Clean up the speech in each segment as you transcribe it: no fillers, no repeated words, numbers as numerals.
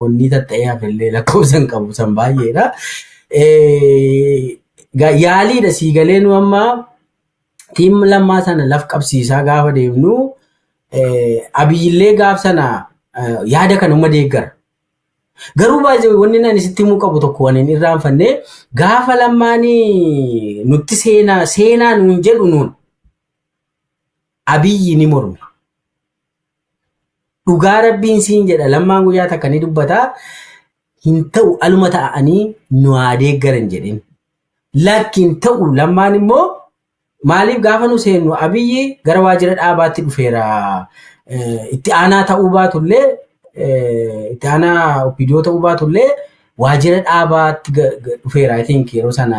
onni tatta'ee hafillee lakkoofsan qabu san baay'eedha. Yaaliidha sii galee nu amma tiim lammaa sana laf qabsiisaa gaafa deemnu Abiyyillee gaaf sana yaada kan umma deeggara. Garuu baay'ee wanni nani sitti himuu qabu tokko waan hin irraanfanne gaafa lammaanii nutti seenaa nuun jedhu nuun Abiyyi ni morme. Dhugaa rabbiin siin jedha lammaan guyyaa takka ni dubbata hin ta'u aluma ta'anii nu haa deeggaran jedhin. Lakkin ta'u lammaan immoo maaliif gaafa nu seennu Abiyyi gara waajjira dhaabaatti dhufeera. Itti aanaa ta'uu baatullee itti aanaa OPDO ta'uu baatullee waajjira dhaabaatti dhufeera. I think yeroo sana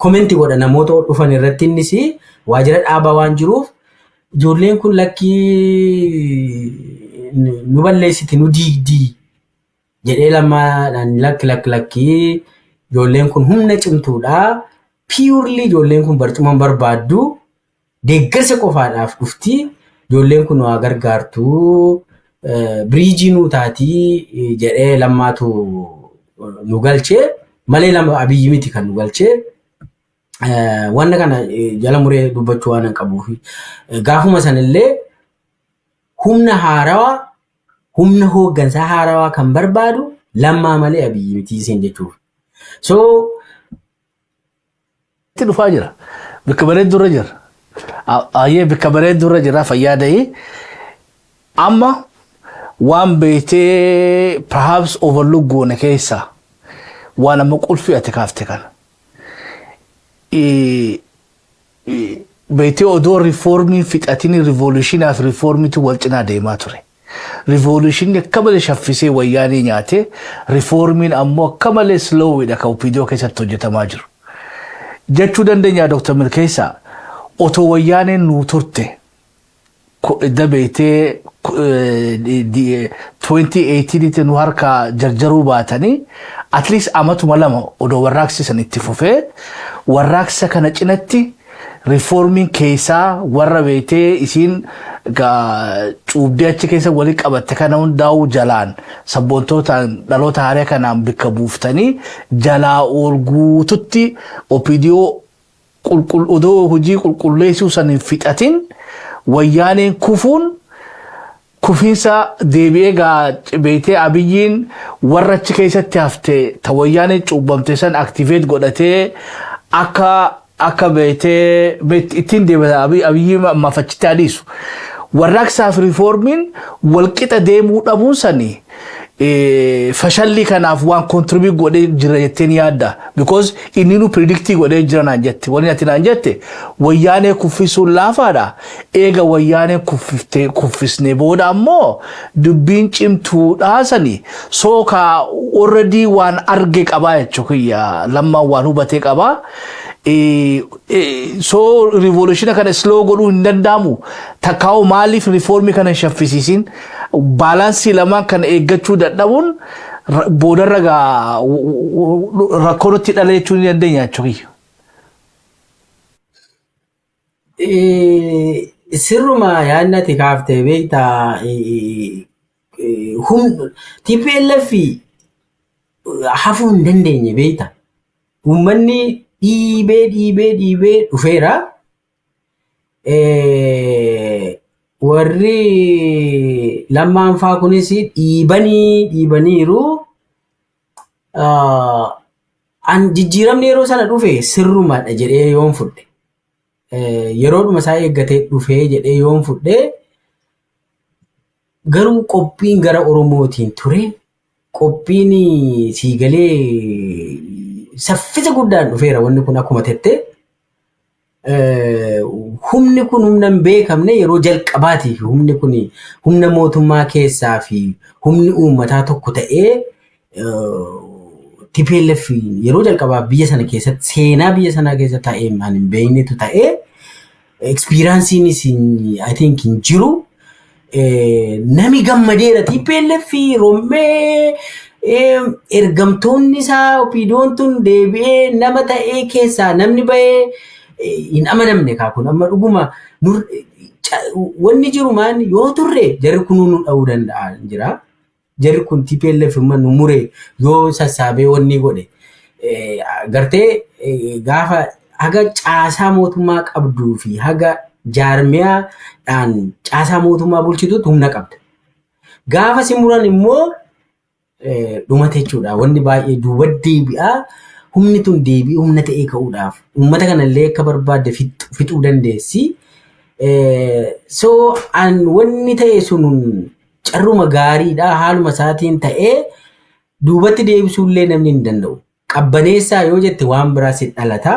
komenti godha namoota dhufan irratti innis waajjira dhaabaa waan jiruuf ijoolleen kun lakkii nu balleessiti nu diigdii jedhee lammaadhaan lakkii ijoolleen kun humna cimtuudha. Purely ijoolleen kun barcuma barbaaddu deeggarsa qofaadhaaf dhufti. Ijoolleen kun waa gargaartu biriijii nuu taatii jedhee lammaatu nu galchee malee lama Abiyyi miti kan nu galchee. Wanna kana jala muree dubbachuu waan qabuuf gaafuma sanillee humna haarawaa humna hooggansaa haarawaa kan barbaadu lammaa malee Abiyyi miti isin jechuuf. So itti dhufaa jira bakka bareeddurra jira. Ayyee bakka bareeddurra jira fayyaada'ee amma waan beetee perhaps overlook goone keessa waan amma qulfii ati kaafte kana. Beetee odoo reformiin fixatiin revolutiinaaf reformiitu wal cinaa deemaa ture. Revolutionni akka malee shaffisee wayyaanii nyaate reformiin ammoo akka malee slowidha kan OPDO keessatti hojjetamaa jiru. Jechuu dandeenya Dr. Milkeessaa otoo wayyaaneen nuu turte dabeetee 2018 nu harka jarjaruu baatanii at least amatuma lama odoo warraaqsisan itti fufee warraaqsa kana cinatti reformiin keessaa warra beetee isiin cuubdii achi keessa walii qabatte kana hundaa'uu jalaan sabboontootaan dhaloota haaraa kanaan bikka buuftanii jalaa ol guututti OPDO odoo hojii qulqulleessuu san hin fixatin wayyaaneen kufiinsa deebi'ee beetee Abiyyiin warra achi keessatti hafte ta wayyaaneen cuubbamte san activate godhatee akka beetee ittiin deebata Abiyyi mafachitti adiisu. Warraaqsaaf reformiin walqixa deemuu dhabuun sanii fashallii kanaaf waan contribute godhee jira jetteen yaadda because inni nu predictii godhee jira naan jette wani ati naan jette wayyaanee kuffisuun laafaadha. Eega wayyaanee kuffisne booda ammoo dubbiin cimtuudhaa sanii sookaa already waan arge qabaa jechuudha lammaan waan hubatee qabaa. So revolution kana slow godhuu hin danda'amu takkaa'u maaliif reformii kana shaffisiisin baalaansii lamaan kana eeggachuu dadhabuun boodarra rakkootti dhala jechuu ni dandeenya jechuudha. Sirruma yaadnati kaaftee beektaa TPLF hafuu hin dandeenye beektaa uummanni dhiibee dhufeera. Warri lammaan faa kunis dhiibaniiru. An jijjiiramni yeroo sana dhufe sirrumaadha jedhee yoon fudhe. Yeroodhuma isaa eeggatee dhufee jedhee yoon fudhe garuu qophiin gara Oromootiin ture. Qophiin siigalee saffisa guddaan dhufeera wanni kun akkuma tette. Humni kun humna hin beekamne yeroo jalqabaatiif humni kun humna mootummaa keessaa fi humni uummataa tokko ta'ee TPLF yeroo jalqabaa biyya sana keessatti seenaa biyya sanaa keessa ta'ee maan hin beeknetu ta'ee experience'iinis I think hin jiru. Nami gammadeera TPLF rommee ergamtoonni isaa OPDO'n tun deebi'ee nama ta'ee keessaa namni bahee hin amanamne kaa kun amma dhuguma wanni jiru maan yoo turre jarri kun nu dha'uu danda'a jira. Jarri kun TPLF nu mure yoo sassaabee wanni godhe. Gartee gaafa haga caasaa mootummaa qabduu fi haga jaarmiyaadhaan caasaa mootummaa bulchituutu humna qabda. Gaafa simuran immoo dhumate jechuudha. Wanni baay'ee duuba deebi'aa. Humni tun deebii humna ta'ee ka'uudhaaf uummata kanallee akka barbaadde fixuu dandeessi. So wanni ta'e sun carruma gaariidha. Haaluma isaatiin ta'ee duubatti deebisuullee namni hin danda'u. Qabbaneessaa yoo jette waan biraa si dhalata.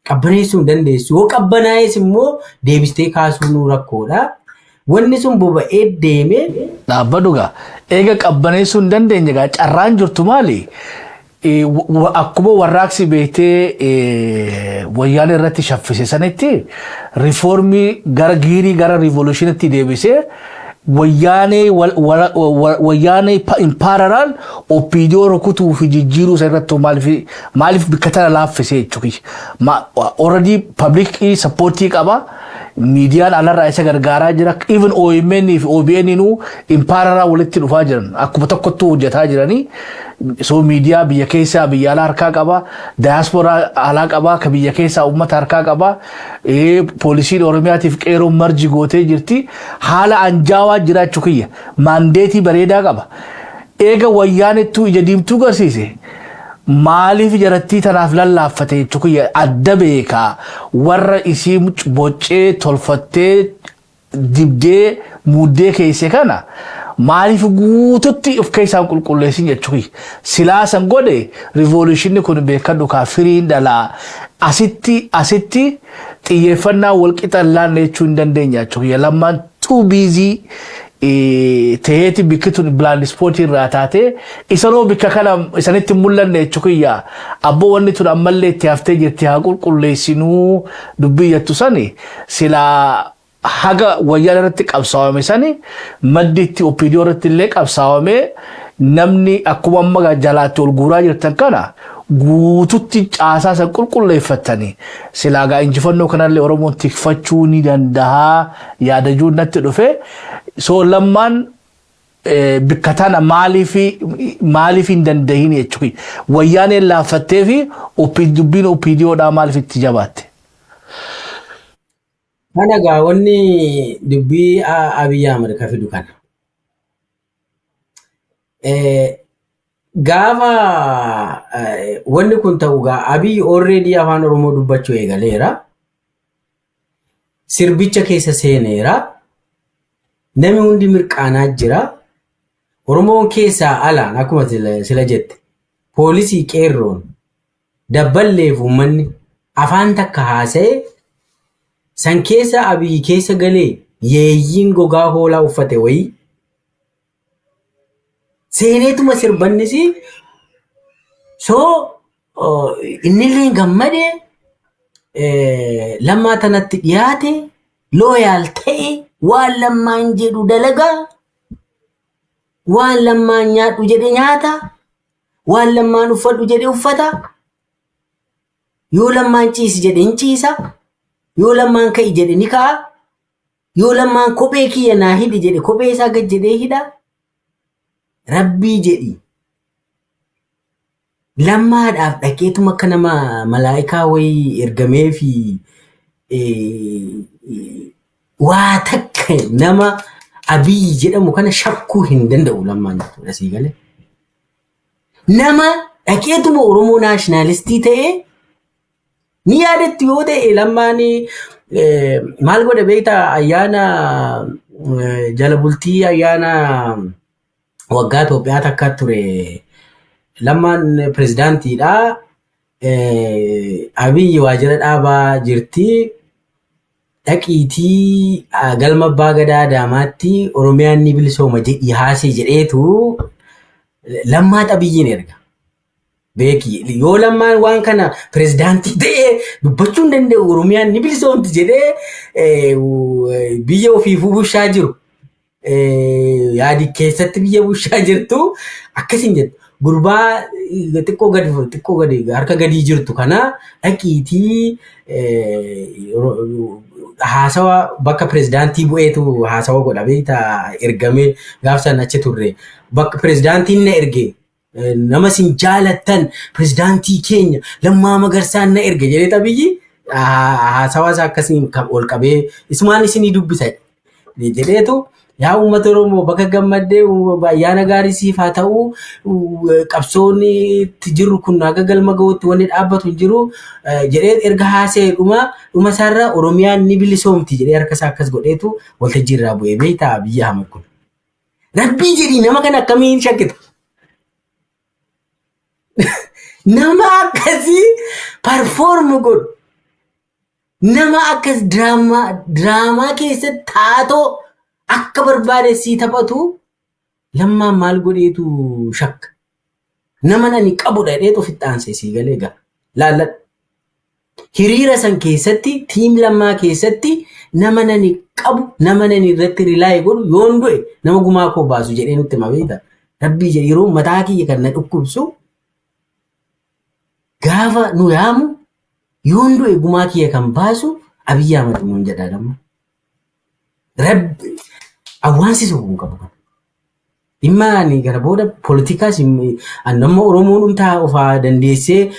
Qabbaneessuu hin dandeessu. Yoo qabbanaa'es immoo deebistee kaasuun rakkoodha. Wanni sun boba'ee deeme. Dhaabbadugaa eega qabbaneessuu hin dandeenye egaa carraan jirtu maali? Akkuma warraaqsi beektee wayyaan irratti shaffise sanitti riifoormii gara giirii gara riivolushinitti deebisee wayyaanee in parallel OPDO rukutuu fi jijjiiruu isa irratti maaliif bikka tana laaffisee jechuudha. Already public supportii qaba. Miidiyaan alarraa isa gargaaraa jira. Even OMN fi OBN in parallel walitti dhufaa jiran akkuma tokkotti hojjetaa jiranii. So miidiyaa biyya keessaa biyya alaa harkaa qaba. Diaspora alaa qaba. Ka biyya keessaa uummata harkaa qaba. Poolisiin Oromiyaatiif qeeroon marji gootee jirti. Haala anjaawaa jiraachuu kiyya. Maandeetii bareedaa qaba. Eega wayyaanettuu ija diimtuu garsiise. Maaliif jarattii tanaaf lallaaffate jechuu kiyya adda beekaa warra isii boccee tolfattee dibdee muddee keesse kana maaliif guututti of keessaan qulqulleessin jechuu kiyya. Silaasan godhe riivoluushinni kun beekadhu kaa firiin dhalaa asitti xiyyeeffannaa walqixa laanne jechuu hin dandeenya jechuu kiyya. Lammaan too busy teeti bikkitun blind spot irraa taate isanoo bikka kana isanitti mul'anne jechuu abbo wanni tun ammallee itti haftee jirti haa qulqulleessinuu dubbii jettu sani silaa haga wayyaan irratti qabsaawame sani maddi itti OPDO irratti illee qabsaawame namni akkuma amma jalaatti ol guuraa jirtan kana guututti caasaa san qulqulleeffatanii silaagaa injifannoo kanallee Oromoon tikfachuu ni danda'a yaadajuun natti dhufe. So lammaan bikka tana maaliif hin dandahin jechuudha. Wayyaaneen laaffattee fi dubbiin OPDOdhaa maaliif itti jabaatte? Kana gaa wanni dubbii Abiy Ahmed ka fidu kana. Gaafa wanni kun ta'u gaa Abiy already afaan Oromoo dubbachuu eegaleera. Sirbicha keessa seeneera. Nami hundi mirqaanaa jira. Oromoon keessaa alaan akkuma sila jette. Poolisii qeerroon dabballeef uummanni afaan takka haasa'e san keessa Abiy keessa galee yeeyyiin gogaa hoolaa uffate wayii. Seeneetuma sirbannis so innillee gammadee lammaa tanatti dhiyaate looyaal ta'e waan lammaan jedhu dalagaa waan lammaan nyaadhu jedhe nyaata waan lammaan uffadhu jedhe uffata yoo lammaan ciisi jedhe hin ciisa yoo lammaan ka'i jedhe ni ka'a yoo lammaan kophee kiyya naa hidhi jedhe kophee isaa gad jedhee hidha rabbii jedhi lammaadhaaf dhaqeetuma akka nama malaayikaa wayii ergamee fi waa takka nama Abiy jedhamu kana shakkuu hin danda'u lammaan jechuudha sii galee. Nama dhaqeetuma Oromoo naashinaalistii ta'ee ni yaadatti yoo ta'e lammaan maal godha beektaa ayyaana jala bultii ayyaana waggaa Itoophiyaa takka ture lammaan pirezidaantiidha. Abiy waajjira dhaabaa jirti. Dhaqiitii galma abbaa gadaa daamaatti Oromiyaan ni bilisooma jedhii haasee jedheetu lammaa Abiyyiin erga. Beeki yoo lammaan waan kana pirezidaantii ta'ee dubbachuu hin danda'u Oromiyaan ni bilisoomti jedhee biyya ofiifuu bushaa jiru. Yaadi keessatti biyya bushaa jirtu akkasiin jettu. Gurbaa xiqqoo gadi harka gadii jirtu kana dhaqiitii haasawa bakka pirezidaantii bu'eetu haasawa godha beektaa ergamee gaafsan achi turre bakka pirezidaantiin na erge nama sin jaalattan pirezidaantii keenya Lammaa Magarsaan na erge jedhee tabiyyi haasawa isaa akkasiin ol qabee ismaan isinii dubbisa jedheetu yaa uummata Oromoo bakka gammaddee ayyaana gaarii siif haa ta'u qabsoonni itti jiru kun akka galma ga'uutti wanni dhaabbatu jiru jedhee erga haasee dhuma isaarra Oromiyaan ni bilisoomti jedhee harka isaa akkas godheetu waltajjii irraa bu'ee beektaa Abiyyi Ahmed kun. Rabbii jedhii nama kana akkamiin shakkita? Nama akkasii perform godhu nama akkas diraamaa keessatti taatoo akka barbaade sii taphatu Lammaan maal godheetu shakka nama nani qabudha jedheetu ofitti aansee sii galee gaa laalladha. Hiriira san keessatti tiim Lammaa keessatti nama nani qabu nama nani irratti rilaayee godhu yoon du'e nama gumaa koo baasu jedhee nutti hima beektaa. Rabbii jedhe yeroo mataa kiyya kan na dhukkubsu gaafa nu yaamu yoon du'e gumaa kiyya kan baasu Abiyyi Ahmed nuun jedha lamma. Rabbi awwaansisu kun qabu. Dhimma ani gara booda poolitikaas nama Oromoon dhumtaa ofaa dandeessee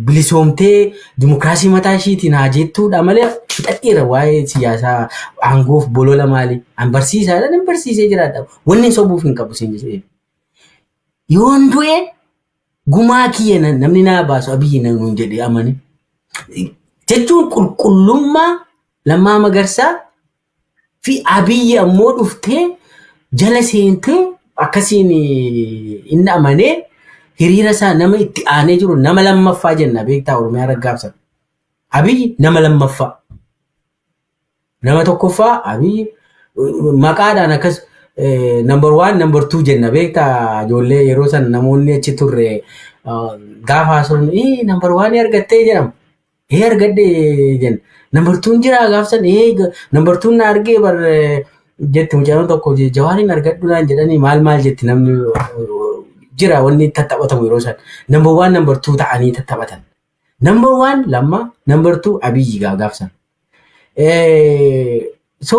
bilisoomtee dimokiraasii mataa ishiitiin haa jettuudha malee fixadheera waa'ee siyaasaa aangoof bolola maali. An barsiisaadha nan barsiisee jiraadha. Wanni sobuuf hin qabu siin jedhee. Yoon du'e gumaa kiyya namni naa baasu Abiyyi nuun jedhee amane. Jechuun qulqullummaa Lammaa Magarsaa fi Abiyyi ammoo dhuftee jala seentee akkasiin inni amanee hiriira isaa nama itti aanee jiru nama lammaffaa jenna beektaa Oromiyaa raggaabsan. Abiyyi nama lammaffaa. Nama tokkoffaa Abiyyi maqaadhaan akkas number 1 number 2 jenna beektaa ijoollee yeroo san namoonni achi turre gaafa sun number 1 argattee jedhama. Argadde jenna. Number 2 jira gaafsan number 2 na argee bar jetti mucaan tokko Jawaariin argadhuudhaan jedhanii maal jetti namni jira wanni tattaphatamu yeroo san. Number 1 number 2 ta'anii tattaphatan. Number 1 Lammaa number 2 Abiyyi gaafsan. So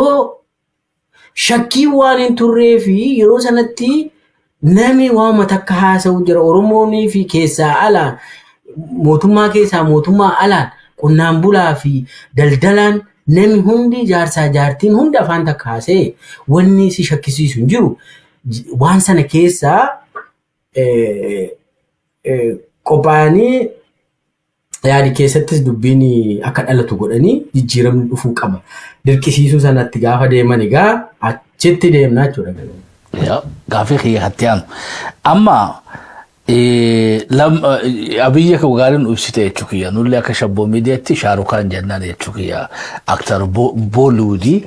shakkii waan hin turree fi yeroo sanatti namni waan takka haasa'u jira Oromoonii fi keessaa alaan mootummaa keessaa mootummaa alaan qonnaan bulaa fi daldalaan namni hundi jaarsaa jaartiin hundi afaan takka haasa'e wanni si shakkisiisu hin jiru. Waan sana keessaa qophaa'anii yaadi keessattis dubbiin akka dhalatu godhanii jijjiiramni dhufuu qaba. Dirqisiisuu sanatti gaafa deeman egaa achitti deemnaa jechuudha. Gaafii xiyyaatti aanu. Amma Abiyyi akka gaariin ibsite jechuu kiyya nullee akka shabboo miidiyaatti Shaarukaan jennaan jechuu kiyya aktar Booliwudii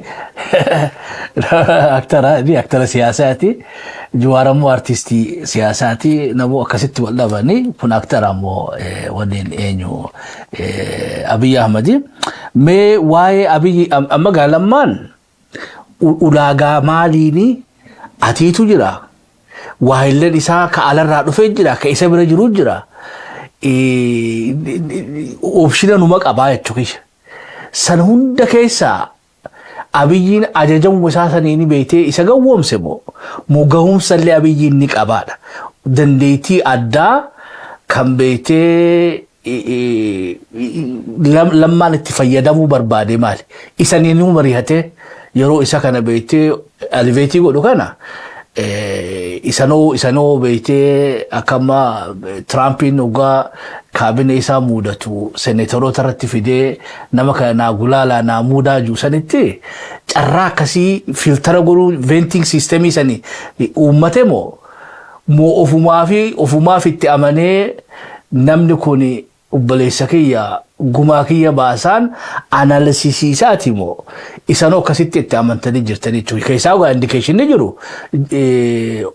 aktara siyaasaati Jawaar ammoo artistii siyaasaati namoo akkasitti wal dhabanii kun aktara ammoo waliin eenyu Abiyyi Ahmedi mee waa'ee Abiyyi amma Lammaan ulaagaa maaliini atiitu jira waa'illeen isaa ka alarraa dhufee jira ka isa bira jiru jira opshina numa qabaa jechuudha. San hunda keessaa Abiyyiin ajajamu isaa saniini beektee isa gawwoomse moo gahumsallee Abiyyiin ni qabaadha. Dandeettii addaa kan beektee Lammaan itti fayyadamuu barbaade maali? Isa ni mari'atee yeroo isa kana beektee aliveetii godhu kana isanoo beektee akkama Tiraampiin dhugaa kaabinee isaa muudatu seneetoroota irratti fidee nama kana naa gulaalaa naa muudaa jiru sanitti carraa akkasii filtara godhuu venting siistemii sanii uummate moo ofumaaf itti amanee namni kun obboleessa kiyya gumaa kiyya baasaan analisiisiisaati moo isanoo akkasitti itti amantanii jirtanii jechuudha. Keessaa ogaa indikeeshinni jiru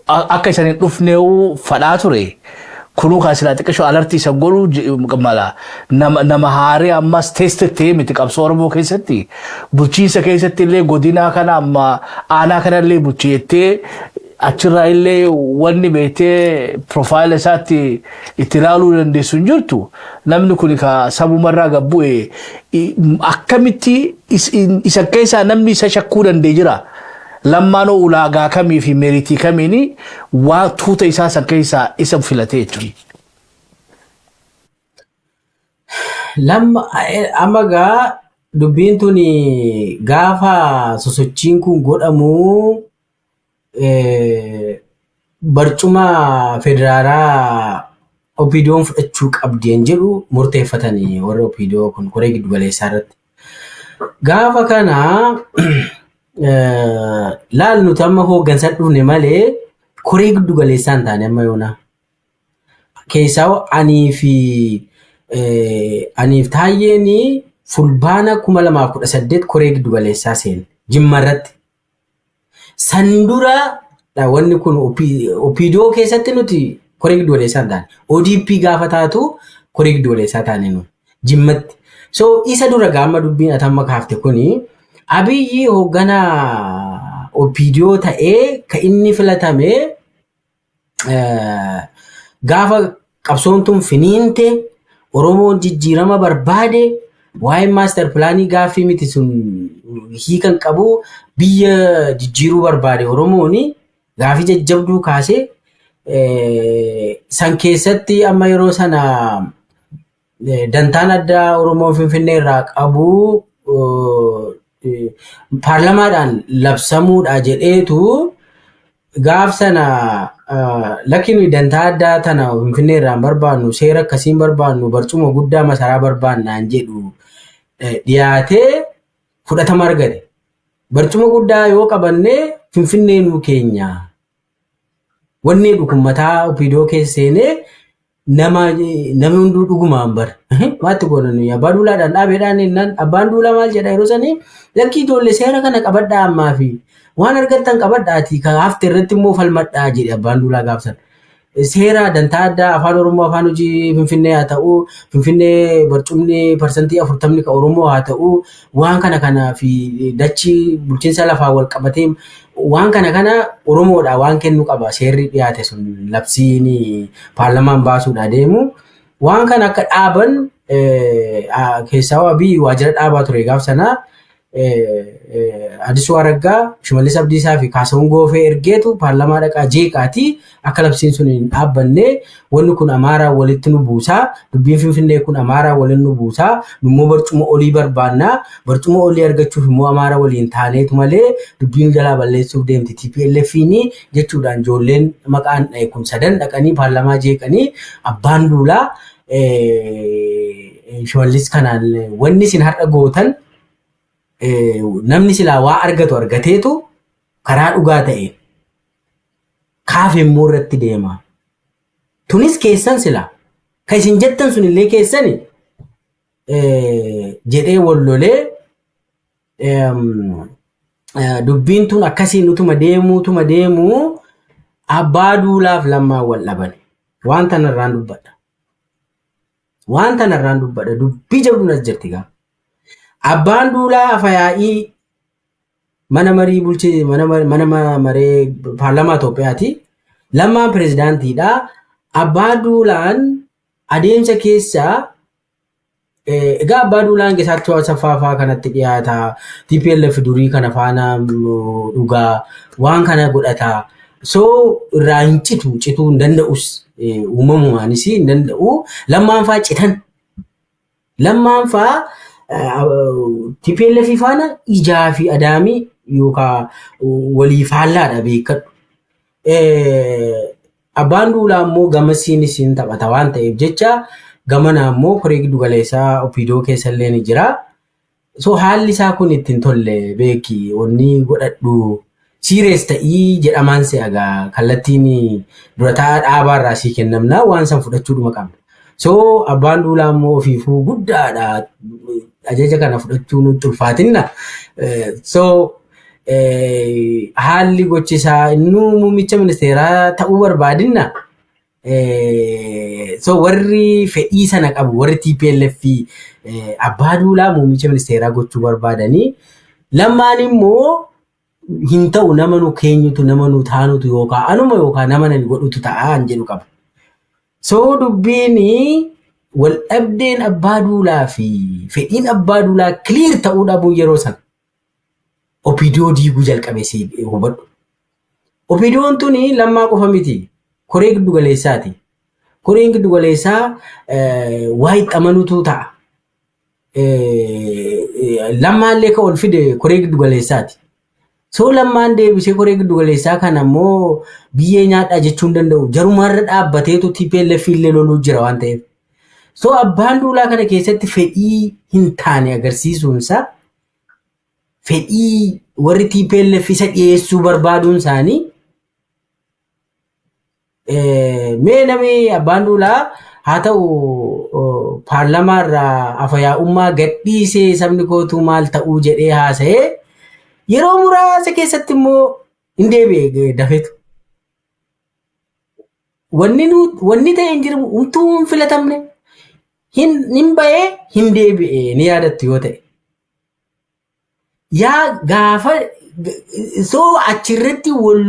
akka isaanii dhufneewu fadhaa ture. Kunuu kaasila xiqqashoo alartii isa godhuu mala nama haaree ammas teestettee miti qabsoo Oromoo keessatti bulchiinsa keessatti illee godinaa kana amma aanaa kana illee bulchiittee achirraa illee wanni beetee profaayila isaatti itti ilaaluu dandeessu hin jirtu namni kun ka sabumarraa gabbu'e akkamitti isa keessaa namni isa shakkuu dandee jira lammaanoo ulaagaa kamii fi meeritii kamiini waa tuuta isaa san keessaa isa filatee jechuudha. Amma gaa dubbiin tun gaafa sosochiin kun godhamu barcuma federaalaa opiidiyoon fudhachuu qabdeen jedhu murteeffatanii warra opiidiyoo kun koree giddu galeessaa irratti. Gaafa kana laal nuti amma hooggansa dhufne malee koree giddu galeessaa hin taane amma yoona. Keessaa aniif taayyeen fulbaana 2018 koree giddu galeessaa seene Jimma irratti. Sandura wanni kun opiidiyoo keessatti nuti koree giddu galeessaa hin taane. ODP gaafa taatu koree giddu galeessaa taane nu Jimmatti. So isa dura gaama dubbiin atamma kaafte kuni Abiyyi hoogganaa opiidiyoo ta'ee ka inni filatame gaafa qabsoon tun finiinte Oromoon jijjiirama barbaade waa'ee maaster pilaanii gaaffii miti sun hiikan qabu biyya jijjiiruu barbaade Oromoon gaaffii jajjabduu kaasee san keessatti amma yeroo sana dantaan addaa Oromoon Finfinnee irraa qabu paarlamaadhaan labsamuudha jedheetu gaaf sana lakin dantaa addaa tana Finfinnee irraa barbaannu seera akkasiin barbaannu barcuma guddaa masaraa barbaannaan jedhu dhiyaatee fudhatama argate. Barcuma guddaa yoo qabanne Finfinnee nuu keenya. Wanni dhugumataa opiidiyoo keessa seenee namni hunduu dhugumaan bar. Maatti godhanu abbaa duulaadhaan dhaabeedhaan innaan abbaan duulaa maal jedha yeroo sanii lakkii ijoollee seera kana qabadhaa ammaa fi waan argattan qabadhaati kan hafte irratti immoo falmadhaa jedhe abbaan duulaa gaafsan. Seera dantaa addaa afaan Oromoo afaan hojii Finfinnee haa ta'u Finfinnee barcumni parsantii 40 ka Oromoo haa ta'u waan kana fi dachii bulchiinsa lafaa wal qabatee waan kana Oromoodha waan kennu qaba seerri dhiyaate sun labsiin paarlamaan baasuudha deemu waan kana akka dhaaban keessaa Abiyyi waajjira dhaabaa ture gaaf sanaa Addisuu Araggaa Shimallis Abdiisaa fi Kaasahuun Goofee ergeetu paarlamaa dhaqaa jeeqaatii akka labsiin sun hin dhaabbanne wanni kun Amaaraa walitti nu buusaa dubbiin Finfinnee kun Amaaraa waliin nu buusaa nummoo barcuma olii barbaannaa barcuma olii argachuuf immoo Amaaraa waliin taaneetu malee dubbiin jalaa balleessuuf deemti TPLF'n jechuudhaan ijoolleen maqaan kun sadan dhaqanii paarlamaa jeeqanii abbaan duulaa Shimallis kanaan wanni isin har'a gootan namni silaa waa argatu argateetu karaa dhugaa ta'e kaaf immoo irratti deema. Tunis keessan silaa kan isin jettan sun illee keessani jedhee wallolee dubbiin tun akkasiin utuma deemuu abbaa duulaaf lammaa wal dhaban. Waan tanarraan dubbadha. Dubbii jabduun as jirti gaa. Abbaan duulaa afayaa'ii mana marii bulchee mana maree paarlamaa Itoophiyaati. Lammaan pirezidaantiidha. Abbaa duulaan adeemsa keessaa egaa abbaa duulaan Geetaachoo Asaffaa kanatti dhiyaata. TPLF durii kana faana dhugaa waan kana godhata. So irraa hin cituu hin danda'us uumamumaanis hin danda'u. Lammaan faa citan. Lammaan faa TPLF faana ijaa fi adaamii yookaan walii faallaadha beekadhu. Abbaan duulaa immoo gamasiinis hin taphata waan ta'eef jecha gamana immoo koree giddu galeessaa opiidiyoo keessa illee ni jira. So haalli isaa kun ittiin tolle beeki wanni godhadhu siirees ta'ii jedhamaan se'agaa kallattiin durataa dhaabaarraa sii kennamna waan san fudhachuudhuma qabna. So abbaan duulaa immoo ofiifuu guddaadha. Ajaja kana fudhachuun ulfaatinna. So haalli gochisaa innuu muummicha ministeeraa ta'uu barbaadinna. So warri fedhii sana qabu warri TPLF abbaa duulaa muummicha ministeeraa gochuu barbaadanii lammaan immoo hin ta'u nama nu keenyutu nama nu taanutu yookaan anuma yookaan nama nan godhutu ta'aan jedhu qaba. So dubbiin wal dhabdeen abbaa duulaa fi fedhiin abbaa duulaa clear ta'uu dhabuun yeroo sana opidiyoo diiguu jalqabe si hubadhu. Opidiyoon tuni lammaa qofa miti. Koree giddu galeessaati. Koreen giddu galeessaa waa itti amanutu ta'a. Lammaallee ka ol fide koree giddu galeessaati. So lammaan deebisee koree giddu galeessaa kan ammoo biyyee nyaadhaa jechuu hin danda'u. Jarumaarra dhaabbateetu TPLF illee loluu jira waan ta'eef. So abbaan duulaa kana keessatti fedhii hin taane agarsiisuunsa fedhii warri TPLF isa dhiyeessuu barbaaduun isaanii mee namni abbaan duulaa haa ta'u paarlamaarraa afayaa'ummaa gadhiisee sabni kootuu maal ta'uu jedhee haasa'ee yeroo muraasa keessatti immoo hin deebi'e dafetu. Wanni ta'e hin jiru utuu hin filatamne hin ba'ee hin deebi'e ni yaadattu yoo ta'e. Yaa gaafa so achirratti wal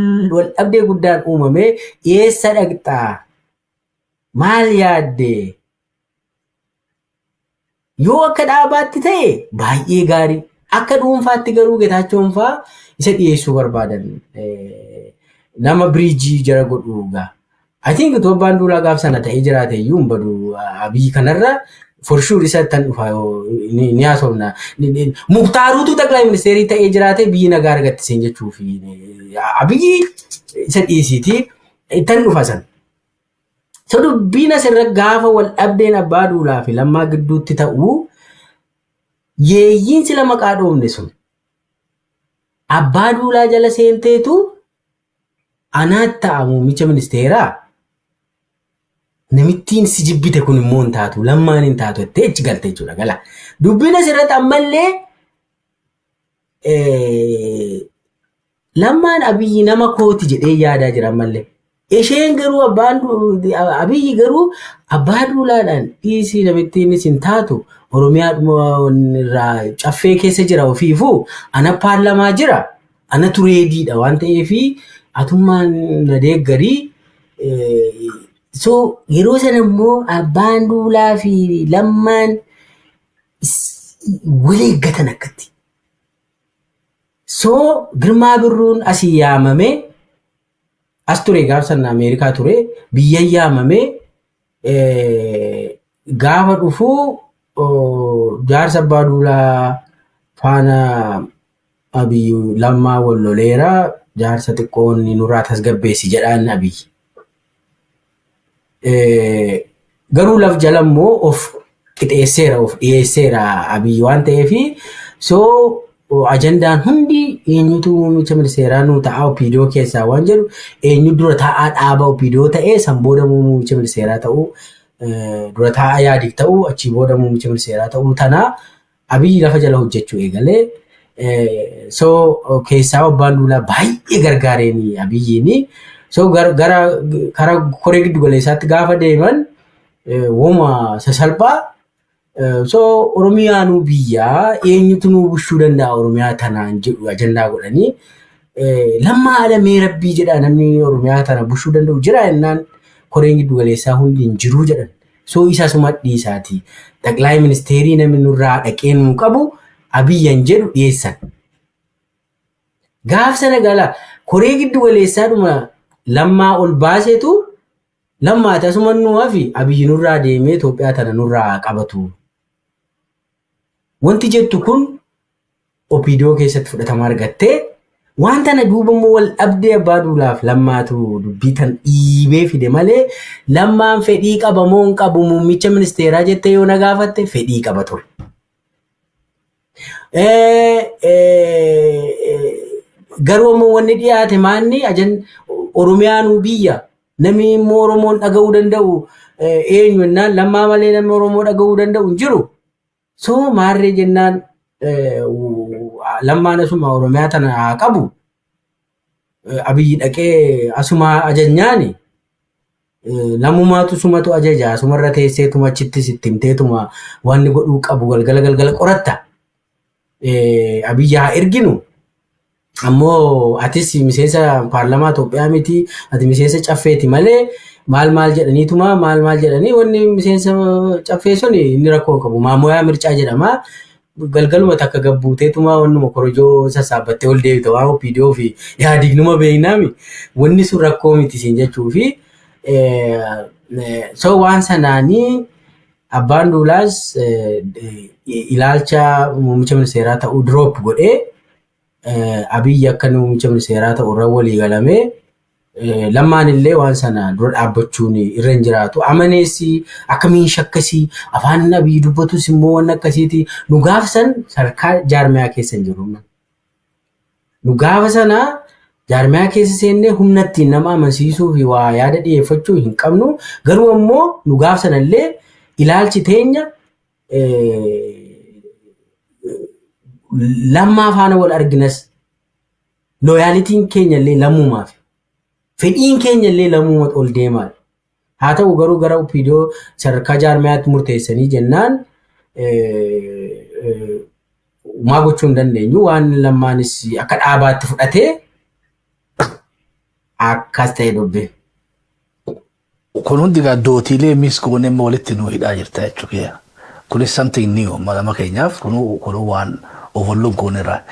dhabdee guddaan uumame eessa dhaqxaa maal yaadde yoo akka dhaabaatti ta'e baay'ee gaarii akka dhuunfaatti garuu Getaachoon fa'aa isa dhiyeessuu barbaadan nama biriijii jara godhuugaa. I think Abbaan Duulaa gaaf sana ta'ee jiraate iyyuu hin badu Abiy kanarra for sure isa tan dhufa ni haasofna. Muktaaruutu Xaqilaa Ministeerii ta'ee jiraate biyyi nagaa argattisiin jechuufi Abiy isa dhiisiiti tan dhufa sana. So dubbiin asirra gaafa wal dhabdeen Abbaa Duulaa fi Lammaa gidduutti ta'uu yeeyyiin sila maqaa dhoofne sun Abbaa Duulaa jala seenteetu anaat ta'a muummicha ministeeraa namittiin si jibbite kun immoo hin taatu Lammaan hin taatu jettee achi galte jechuudha gala. Dubbiin asirratti ammallee Lammaan Abiyyi nama kooti jedhee yaadaa jira ammallee. Isheen garuu Abiyyi garuu Abbaa Duulaadhaan dhiisii namittiinis hin taatu Oromiyaa irraa caffee keessa jira ofiifuu ana paarlamaa jira ana tureediidha waan ta'eefi atummaan na deeggarii. So yeroo sana immoo Abbaan Duulaa fi Lammaan wal eeggatan akkatti. So Girmaa Birruun asii yaamame as ture gaaf sana Ameerikaa ture biyya yaamame gaafa dhufuu jaarsa Abbaa Duulaa faana Abiyyi Lammaa wal loleera jaarsa xiqqoonni nurraa tasgabbeessi jedhaan Abiyyi. Garuu laf jalammoo of qixeesseera of dhiyeesseera Abiyyi waan ta'eefi so ajandaan hundi eenyutu muummicha ministeeraa nuu ta'a opidiyoo keessaa waan jedhu eenyu dura taa'aa dhaaba opidiyoo ta'ee san booda muummicha ministeeraa ta'uu dura taa'aa yaadik ta'uu achii booda muummicha ministeeraa ta'uu tanaa Abiyyi lafa jala hojjechuu eegalee so keessaa Abbaan Duulaa baay'ee gargaareeni Abiyyiini. So gara koree giddu galeessaatti gaafa deeman wooma sasalphaa so Oromiyaanuu biyyaa eenyutu nuu bushuu danda'a Oromiyaa tanaan jedhu ajandaa godhanii Lammaa alamee rabbii jedha namni Oromiyaa tana bushuu danda'u jira jennaan koreen giddu galeessaa hundi hin jiru jedhan. So isa suma dhiisaati Xaqilaa Ministeerii namni nurraa dhaqee nuu qabu Abiyyan jedhu dhiyeessan. Gaaf sana gala koree giddu galeessaadhuma Lammaa ol baasetu Lammaa tasuma nuwaa fi Abiyyi nurraa deemee Itoophiyaa tana nurraa qabatu. Wanti jettu kun opidiyoo keessatti fudhatama argattee waan tana duuba immoo wal dhabdee Abbaa Duulaaf Lammaatu dubbii tan dhiibee fide malee Lammaan fedhii qaba moo hin qabu muummicha ministeeraa jettee yoo na gaafatte fedhii qaba ture. Garuu immoo wanni dhiyaate maanni Oromiyaanuu biyya namni immoo Oromoon dhaga'uu danda'u eenyu jennaan Lammaa malee namni Oromoo dhaga'uu danda'u hin jiru. So maarree jennaan Lammaan asuma Oromiyaa tana haa qabu. Abiyyi dhaqee asuma ajajnaani. Lamumaatu sumatu ajaja asumarra teesseetuma achittis itti himteetuma wanni godhuu qabu galgala qoratta. Abiyyi haa erginu. ammoo atis miseensa paarlamaa Itoophiyaa miti ati miseensa caffeeti malee maal jedhaniituma maal jedhanii wanni miseensa caffee sun inni rakkoo qabu maamoyaa mircaa jedhama. Galgaluma takka gabbuuteetuma wannuma korojoo sassaabbattee ol deebita waan OPDO fi yaadignuma beeknaami wanni sun rakkoo miti siin jechuu fi so waan sanaanii abbaan duulaas ilaalcha muummicha ministeeraa ta'uu drop godhee Abiyyi akka muummicha ministeeraa ta'u irra walii galamee lammaan illee waan sana dura dhaabbachuun irra hin jiraatu. Amaneessi akkamiin shakkasii afaan Abiyyi dubbatus immoo waan akkasiiti nu gaafsan sarkaa jaarmiyaa keessa hin jiru. Nu gaafa sana jaarmiyaa keessa seennee humnatti nama amansiisuu fi waa yaada dhiyeeffachuu hin qabnu. Garuu ammoo nu gaafsan illee ilaalchi teenya lammaa faana wal arginas looyaalitiin keenya illee lammumaaf fedhiin keenya illee lammuma ol deemaa. Haa ta'u garuu gara OPDO sadarkaa jaarmiyaatti murteessanii jennaan maa gochuu hin dandeenyu waan lammaanis akka dhaabaatti fudhatee akkas ta'e dubbe. Kun hundi dootiilee miskoon immoo walitti nu hidhaa jirta jechuudha. Kunis something new malama keenyaaf kun waan overlook goonirraa.